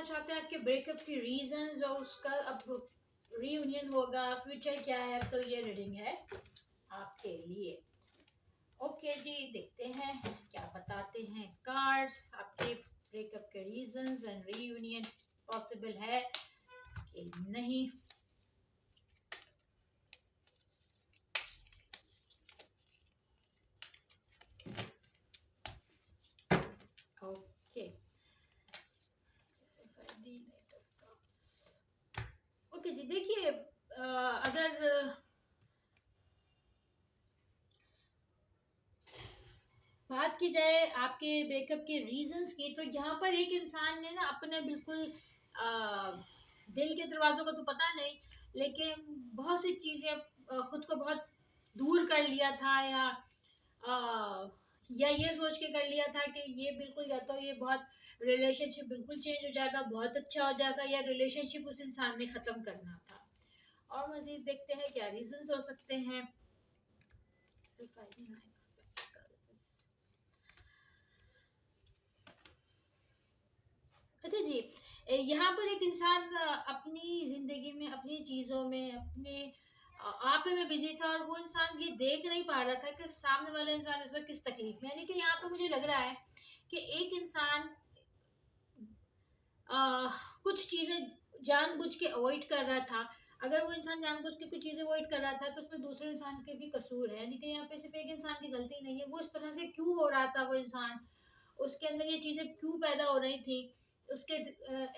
चाहते हैं आपके ब्रेकअप की रीजंस और उसका अब रीयूनियन होगा, फ्यूचर क्या है, तो ये रीडिंग है आपके लिए। ओके जी, देखते हैं क्या बताते हैं कार्ड्स। आपके ब्रेकअप के रीजंस एंड रीयूनियन पॉसिबल है कि नहीं। ओके ओके जी, देखिए अगर बात की जाए आपके ब्रेकअप के रीजंस की, तो यहाँ पर एक इंसान ने ना अपने बिल्कुल दिल के दरवाजों का तो पता नहीं, लेकिन बहुत सी चीजें खुद को बहुत दूर कर लिया था, या ये सोच के कर लिया था कि ये बिल्कुल, या तो ये बहुत रिलेशनशिप बिल्कुल चेंज हो जाएगा, बहुत अच्छा हो जाएगा, या रिलेशनशिप उस इंसान ने खत्म करना था। और मजीद देखते हैं क्या रीजंस हो सकते हैं। अच्छा जी, यहाँ पर एक इंसान अपनी जिंदगी में, अपनी चीजों में, अपने आप में बिजी था, और वो इंसान ये देख नहीं पा रहा था कि सामने वाला इंसान इस वक्त किस तकलीफ में है। यानी कि यहाँ पर मुझे लग रहा है कि एक इंसान कुछ चीजें जानबूझ के अवॉइड कर रहा था। अगर वो इंसान जानबूझ के कुछ चीजें अवॉइड कर रहा था, तो उसमें दूसरे इंसान के भी कसूर है। यानी कि यहाँ पे सिर्फ एक इंसान की गलती नहीं है। वो इस तरह से क्यों हो रहा था, वो इंसान, उसके अंदर ये चीजें क्यों पैदा हो रही थी, उसके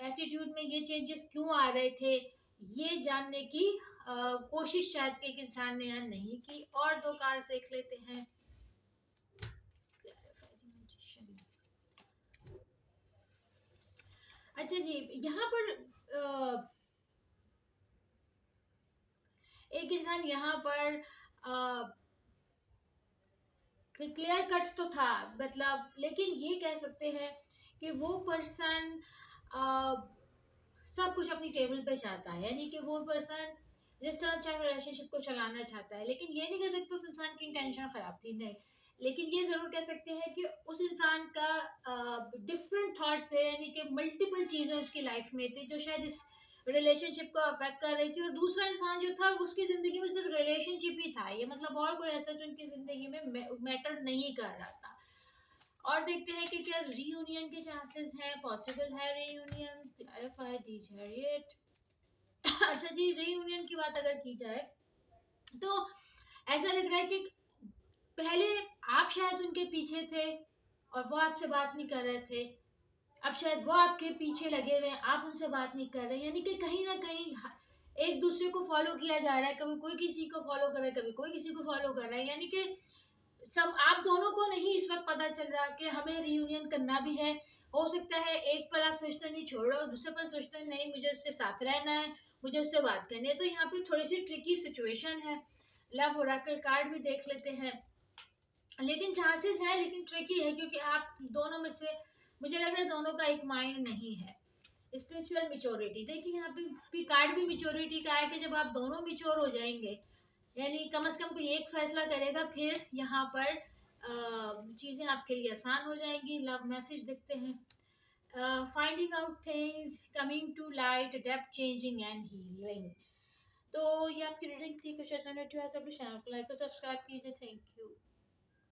एटीट्यूड में ये चेंजेस क्यों आ रहे थे, ये जानने की कोशिश शायद एक इंसान ने यहाँ नहीं की। और दो कार्ड देख लेते हैं। अच्छा जी, यहाँ पर एक इंसान यहाँ पर क्लियर कट तो था, मतलब, लेकिन ये कह सकते हैं कि वो पर्सन सब कुछ अपनी टेबल पे चाहता है। यानी कि वो पर्सन जिस तरह चाहे रिलेशनशिप को चलाना चाहता है, लेकिन ये नहीं कह सकते उस इंसान की इंटेंशन खराब थी, नहीं। लेकिन ये जरूर कह सकते हैं कि उस इंसान का डिफरेंट थॉट थे, यानी कि मल्टीपल चीजें उसकी लाइफ में थी जो शायद इस रिलेशनशिप को अफेक्ट कर रही थी। और दूसरा इंसान जो था, उसकी जिंदगी में सिर्फ रिलेशनशिप ही था, ये मतलब और कोई ऐसा जो उनकी जिंदगी में मैटर नहीं कर रहा था। और देखते हैं कि क्या रीयूनियन के चांसेस हैं, पॉसिबल है रीयूनियन। क्लैरिफाई दी चैरियट। अच्छा जी, रीयूनियन की बात अगर की जाए, तो ऐसा लग रहा है कि पहले आप शायद उनके पीछे थे और वो आपसे बात नहीं कर रहे थे। अब शायद वो आपके पीछे लगे हुए हैं, आप उनसे बात नहीं कर रहे। यानी कि कहीं ना कहीं एक दूसरे को फॉलो किया जा रहा है। कभी कोई किसी को फॉलो कर रहा है, कभी कोई किसी को फॉलो कर रहा है। यानी कि सब आप दोनों को नहीं इस वक्त पता चल रहा कि हमें रियूनियन करना भी है। हो सकता है एक पल आप सोचते नहीं छोड़ो, दूसरे पल सोचते नहीं मुझे उससे साथ रहना है, मुझे उससे बात करनी है। तो यहाँ पे थोड़ी सी ट्रिकी सिचुएशन है। लव ओरेकल कार्ड भी देख लेते हैं। लेकिन चांसेस है, लेकिन ट्रिकी है, क्योंकि आप दोनों में से, मुझे लग रहा है दोनों का एक माइंड नहीं है। स्पिरिचुअल मेच्योरिटी देखिए, यहाँ पे भी कार्ड भी मेच्योरिटी का है कि जब आप दोनों मेच्योर हो जाएंगे, यानी कम से कम कोई एक फैसला करेगा, फिर यहाँ पर चीज़ें आपके लिए आसान हो जाएंगी। लव मैसेज देखते हैं। Finding out things, coming to light, depth changing and healing. तो ये आपकी रीडिंग थी। कुछ ऐसा नहीं हुआ तो अपने चैनल को लाइक और सब्सक्राइब कीजिए। Thank you.